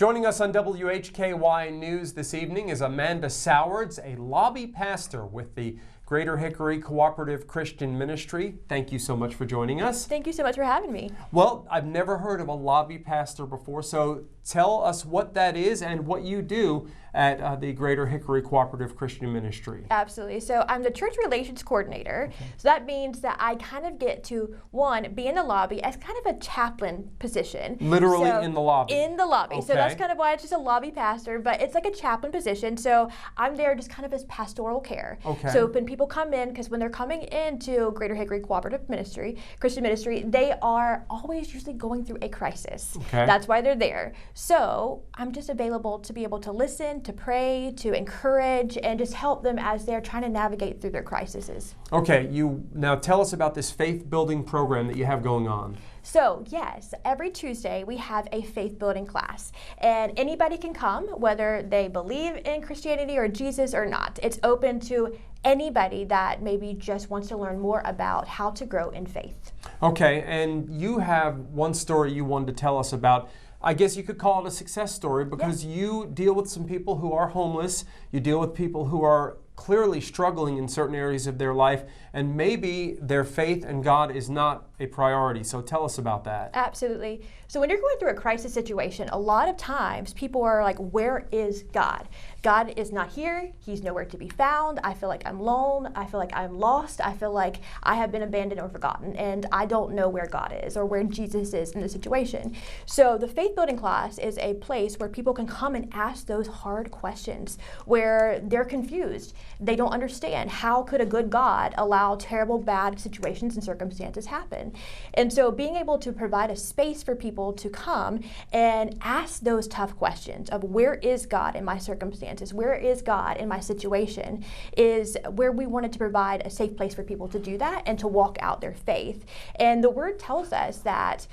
Joining us on WHKY News this evening is Amanda Sowards, a lobby pastor with the Greater Hickory Cooperative Christian Ministry. Thank you so much for joining us. Thank you so much for having me. Well, I've never heard of a lobby pastor before, so tell us what that is and what you do at the Greater Hickory Cooperative Christian Ministry. Absolutely. So I'm the Church Relations Coordinator. Okay. So that means that I kind of get to, one, be in the lobby as kind of a chaplain position. Literally in the lobby? In the lobby. Okay. So that's kind of why it's just a lobby pastor, but it's like a chaplain position. So I'm there just kind of as pastoral care. Okay. So when people come in, because when they're coming into Greater Hickory Cooperative Ministry, Christian Ministry, they are always usually going through a crisis. Okay. That's why they're there. So I'm just available to be able to listen, to pray, to encourage, and just help them as they're trying to navigate through their crises. Okay, now tell us about this faith-building program that you have going on. So yes, every Tuesday we have a faith-building class, and anybody can come, whether they believe in Christianity or Jesus or not. It's open to anybody that maybe just wants to learn more about how to grow in faith. Okay, and you have one story you wanted to tell us about. I guess you could call it a success story because you deal with some people who are homeless, you deal with people who are clearly struggling in certain areas of their life, and maybe their faith in God is not a priority. So tell us about that. Absolutely. So when you're going through a crisis situation, a lot of times people are like, where is God? God is not here. He's nowhere to be found. I feel like I'm alone. I feel like I'm lost. I feel like I have been abandoned or forgotten, and I don't know where God is or where Jesus is in the situation. So the faith building class is a place where people can come and ask those hard questions, where they're confused. They don't understand. How could a good God allow terrible, bad situations and circumstances happen? And so being able to provide a space for people to come and ask those tough questions of where is God in my circumstances, where is God in my situation, is where we wanted to provide a safe place for people to do that and to walk out their faith. And the Word tells us that,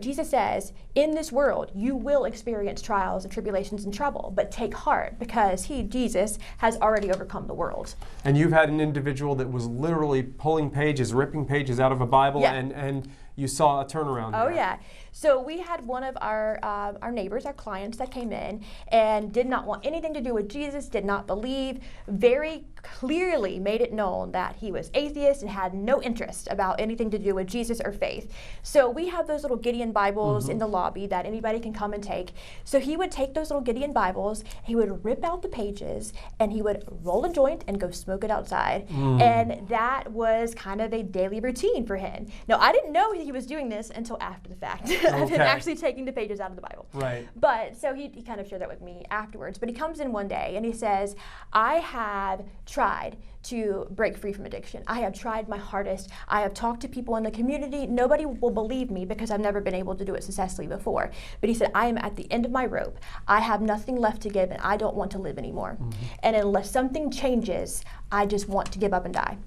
Jesus says, in this world, you will experience trials and tribulations and trouble, but take heart because Jesus, has already overcome the world. And you've had an individual that was literally pulling pages, ripping pages out of a Bible, and you saw a turnaround there. Oh, yeah. So we had one of our neighbors, our clients that came in and did not want anything to do with Jesus, did not believe, very clearly made it known that he was atheist and had no interest about anything to do with Jesus or faith. So we have those little Gideon Bibles in the lobby that anybody can come and take. So he would take those little Gideon Bibles, he would rip out the pages, and he would roll a joint and go smoke it outside. And that was kind of a daily routine for him. Now, I didn't know he was doing this until after the fact of him actually taking the pages out of the Bible. Right. But so he kind of shared that with me afterwards. But he comes in one day and he says, I have tried to break free from addiction. I have tried my hardest. I have talked to people in the community. Nobody will believe me because I've never been able to do it successfully before. But he said, I am at the end of my rope. I have nothing left to give and I don't want to live anymore. And unless something changes, I just want to give up and die.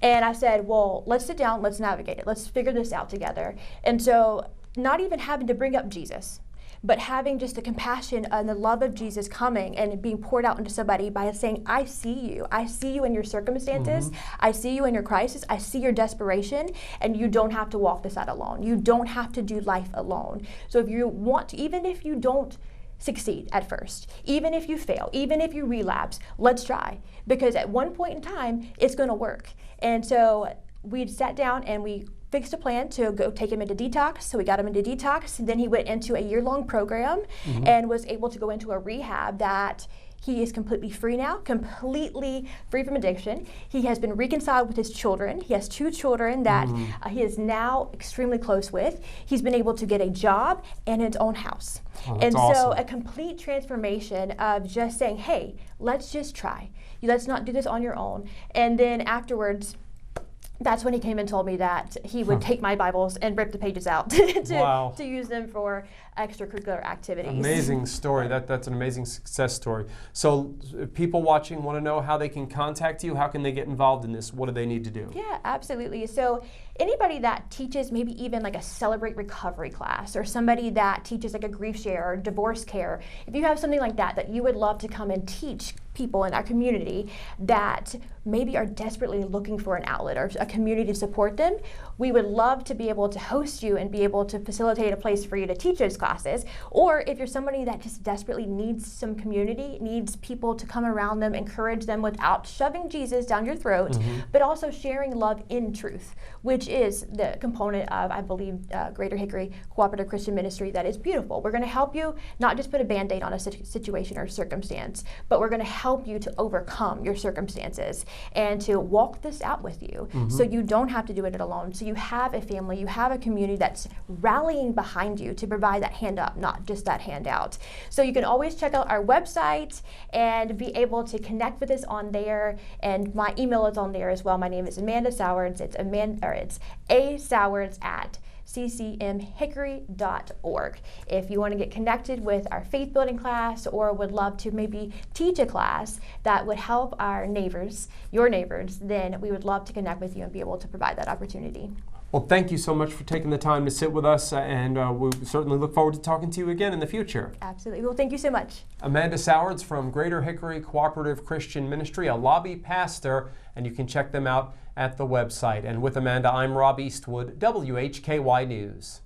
And I said, well, let's sit down, let's navigate it. Let's figure this out together. And so not even having to bring up Jesus, but having just the compassion and the love of Jesus coming and being poured out into somebody by saying, I see you. I see you in your circumstances. I see you in your crisis. I see your desperation, and you don't have to walk this out alone. You don't have to do life alone. So if you want to, even if you don't succeed at first, even if you fail, even if you relapse, let's try. Because at one point in time, it's going to work. And so we sat down and we fixed a plan to go take him into detox. So we got him into detox. Then he went into a year-long program and was able to go into a rehab that he is completely free now, completely free from addiction. He has been reconciled with his children. He has 2 children that he is now extremely close with. He's been able to get a job and his own house. And so a complete transformation of just saying, hey, let's just try. Let's not do this on your own. And then afterwards, that's when he came and told me that he would take my Bibles and rip the pages out to use them for extracurricular activities. Amazing story. That's an amazing success story. So if people watching want to know how they can contact you, how can they get involved in this? What do they need to do? Yeah, absolutely. So anybody that teaches maybe even like a Celebrate Recovery class, or somebody that teaches like a grief share or divorce care, if you have something like that you would love to come and teach people in our community that maybe are desperately looking for an outlet or a community to support them, we would love to be able to host you and be able to facilitate a place for you to teach those classes. classes. Or if you're somebody that just desperately needs some community, needs people to come around them, encourage them without shoving Jesus down your throat, but also sharing love in truth, which is the component of, I believe, Greater Hickory Cooperative Christian Ministry that is beautiful. We're going to help you not just put a Band-Aid on a situation or circumstance, but we're going to help you to overcome your circumstances and to walk this out with you so you don't have to do it alone. So you have a family, you have a community that's rallying behind you to provide that hand up, not just that hand out. So you can always check out our website and be able to connect with us on there. And my email is on there as well. My name is Amanda Sowards. It's asowards@ccmhickory.org. If you want to get connected with our faith building class or would love to maybe teach a class that would help our neighbors, your neighbors, then we would love to connect with you and be able to provide that opportunity. Well, thank you so much for taking the time to sit with us, and we certainly look forward to talking to you again in the future. Absolutely. Well, thank you so much. Amanda Sowards from Greater Hickory Cooperative Christian Ministry, a lobby pastor, and you can check them out at the website. And with Amanda, I'm Rob Eastwood, WHKY News.